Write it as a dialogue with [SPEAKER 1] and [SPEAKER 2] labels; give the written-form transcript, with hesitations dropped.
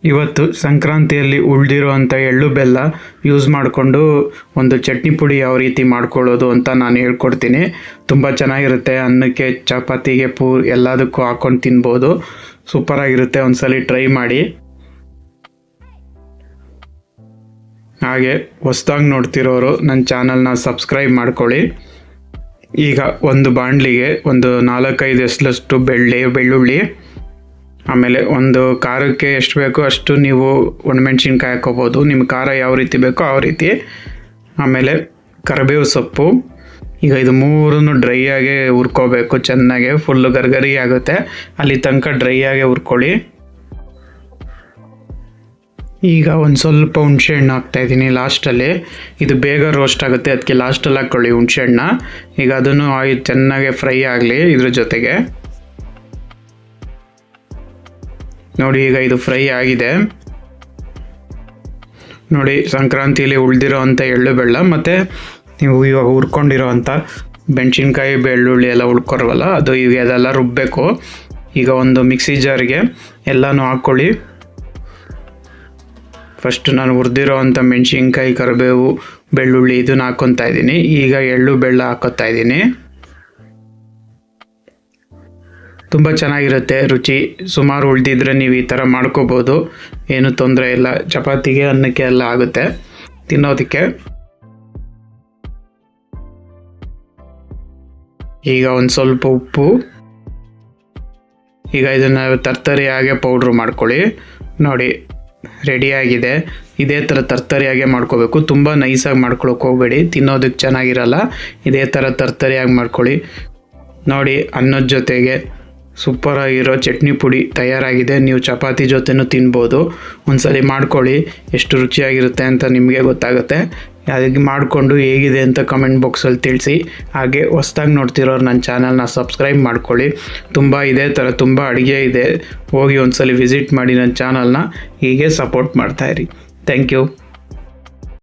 [SPEAKER 1] ಇವತ್ತು ಸಂಕ್ರಾಂತಿಯಲ್ಲಿ ಉಳಿದಿರೋವಂಥ ಎಳ್ಳು ಬೆಲ್ಲ ಯೂಸ್ ಮಾಡಿಕೊಂಡು ಒಂದು ಚಟ್ನಿ ಪುಡಿ ಯಾವ ರೀತಿ ಮಾಡ್ಕೊಳ್ಳೋದು ಅಂತ ನಾನು ಹೇಳ್ಕೊಡ್ತೀನಿ. ತುಂಬ ಚೆನ್ನಾಗಿರುತ್ತೆ. ಅನ್ನಕ್ಕೆ, ಚಪಾತಿಗೆ, ಎಲ್ಲದಕ್ಕೂ ಹಾಕ್ಕೊಂಡು ತಿನ್ಬೋದು. ಸೂಪರಾಗಿರುತ್ತೆ. ಒಂದ್ಸಲಿ ಟ್ರೈ ಮಾಡಿ. ಹಾಗೆ ಹೊಸ್ದಾಗಿ ನೋಡ್ತಿರೋರು ನನ್ನ ಚಾನಲ್ನ ಸಬ್ಸ್ಕ್ರೈಬ್ ಮಾಡ್ಕೊಳ್ಳಿ. ಈಗ ಒಂದು ಬಾಣಲಿಗೆ ಒಂದು 4-5 ಎಸಲಷ್ಟು ಬೆಳ್ಳುಳ್ಳಿ, ಆಮೇಲೆ ಒಂದು ಖಾರಕ್ಕೆ ಎಷ್ಟು ಬೇಕೋ ಅಷ್ಟು ನೀವು ಒಣಮೆಣ್ಸಿನ್ಕಾಯಿ ಹಾಕೋಬೋದು. ನಿಮ್ಮ ಖಾರ ಯಾವ ರೀತಿ ಬೇಕೋ ಆ ರೀತಿ. ಆಮೇಲೆ ಕರಿಬೇವು ಸೊಪ್ಪು. ಈಗ ಇದು ಮೂರನ್ನು ಡ್ರೈ ಆಗಿ ಹುರ್ಕೋಬೇಕು ಚೆನ್ನಾಗಿ. ಫುಲ್ಲು ಗರ್ಗರಿ ಆಗುತ್ತೆ, ಅಲ್ಲಿ ತನಕ ಡ್ರೈ ಆಗಿ ಹುರ್ಕೊಳ್ಳಿ. ಈಗ ಒಂದು ಸ್ವಲ್ಪ ಹುಣಸೆಹಣ್ಣು ಹಾಕ್ತಾಯಿದ್ದೀನಿ ಲಾಸ್ಟಲ್ಲಿ. ಇದು ಬೇಗ ರೋಸ್ಟ್ ಆಗುತ್ತೆ, ಅದಕ್ಕೆ ಲಾಸ್ಟಲ್ಲಿ ಹಾಕ್ಕೊಳ್ಳಿ ಹುಣಸೆಹಣ್ಣ. ಈಗ ಅದನ್ನು ಚೆನ್ನಾಗಿ ಫ್ರೈ ಆಗಲಿ ಇದ್ರ ಜೊತೆಗೆ. ನೋಡಿ, ಈಗ ಇದು ಫ್ರೈ ಆಗಿದೆ. ನೋಡಿ, ಸಂಕ್ರಾಂತಿಯಲ್ಲಿ ಉಳಿದಿರೋ ಅಂಥ ಎಳ್ಳು ಬೆಲ್ಲ ಮತ್ತು ನೀವು ಇವಾಗ ಹುರ್ಕೊಂಡಿರೋ ಅಂಥ ಮೆಣಸಿನ್ಕಾಯಿ, ಬೆಳ್ಳುಳ್ಳಿ ಎಲ್ಲ ಉಳ್ಕೊರವಲ್ಲ, ಅದು ಈಗ ಅದೆಲ್ಲ ರುಬ್ಬಬೇಕು. ಈಗ ಒಂದು ಮಿಕ್ಸಿ ಜಾರಿಗೆ ಎಲ್ಲನೂ ಹಾಕ್ಕೊಳ್ಳಿ. ಫಸ್ಟ್ ನಾನು ಹುರಿದಿರೋ ಅಂಥ ಮೆಣಸಿನ್ಕಾಯಿ, ಕರಿಬೇವು, ಬೆಳ್ಳುಳ್ಳಿ ಇದನ್ನು ಹಾಕ್ಕೊತಾ ಇದ್ದೀನಿ. ಈಗ ಎಳ್ಳು ಬೆಲ್ಲ ಹಾಕೋತಾ ಇದ್ದೀನಿ. ತುಂಬ ಚೆನ್ನಾಗಿರುತ್ತೆ ರುಚಿ. ಸುಮಾರು ಉಳಿದಿದ್ರೆ ನೀವು ಈ ಥರ ಮಾಡ್ಕೋಬೋದು, ಏನು ತೊಂದರೆ ಇಲ್ಲ. ಚಪಾತಿಗೆ, ಅನ್ನಕ್ಕೆ ಎಲ್ಲ ಆಗುತ್ತೆ ತಿನ್ನೋದಕ್ಕೆ. ಈಗ ಒಂದು ಸ್ವಲ್ಪ ಉಪ್ಪು. ಈಗ ಇದನ್ನು ತರ್ತರಿಯಾಗೆ ಪೌಡ್ರು ಮಾಡ್ಕೊಳ್ಳಿ. ನೋಡಿ, ರೆಡಿಯಾಗಿದೆ. ಇದೇ ಥರ ತರ್ತರಿಯಾಗೆ ಮಾಡ್ಕೋಬೇಕು. ತುಂಬ ನೈಸಾಗಿ ಮಾಡ್ಕೊಳಕ್ಕೆ ಹೋಗಬೇಡಿ, ತಿನ್ನೋದಕ್ಕೆ ಚೆನ್ನಾಗಿರಲ್ಲ. ಇದೇ ಥರ ತರ್ತರಿಯಾಗಿ ಮಾಡ್ಕೊಳ್ಳಿ. ನೋಡಿ, ಅನ್ನದ ಜೊತೆಗೆ ಸೂಪರಾಗಿರೋ ಚಟ್ನಿ ಪುಡಿ ತಯಾರಾಗಿದೆ. ನೀವು ಚಪಾತಿ ಜೊತೆನೂ ತಿನ್ಬೋದು. ಒಂದ್ಸಲಿ ಮಾಡ್ಕೊಳ್ಳಿ, ಎಷ್ಟು ರುಚಿಯಾಗಿರುತ್ತೆ ಅಂತ ನಿಮಗೆ ಗೊತ್ತಾಗುತ್ತೆ. ಅದಕ್ಕೆ ಮಾಡಿಕೊಂಡು ಹೇಗಿದೆ ಅಂತ ಕಮೆಂಟ್ ಬಾಕ್ಸಲ್ಲಿ ತಿಳಿಸಿ. ಹಾಗೆ ಹೊಸ್ದಾಗಿ ನೋಡ್ತಿರೋರು ನನ್ನ ಚಾನಲ್ನ ಸಬ್ಸ್ಕ್ರೈಬ್ ಮಾಡ್ಕೊಳ್ಳಿ. ತುಂಬ ಇದೇ ಥರ ತುಂಬ ಅಡುಗೆ ಇದೆ, ಹೋಗಿ ಒಂದ್ಸಲಿ ವಿಸಿಟ್ ಮಾಡಿ ನನ್ನ ಚಾನಲ್ನ. ಹೀಗೆ ಸಪೋರ್ಟ್ ಮಾಡ್ತಾಯಿರಿ. Thank you.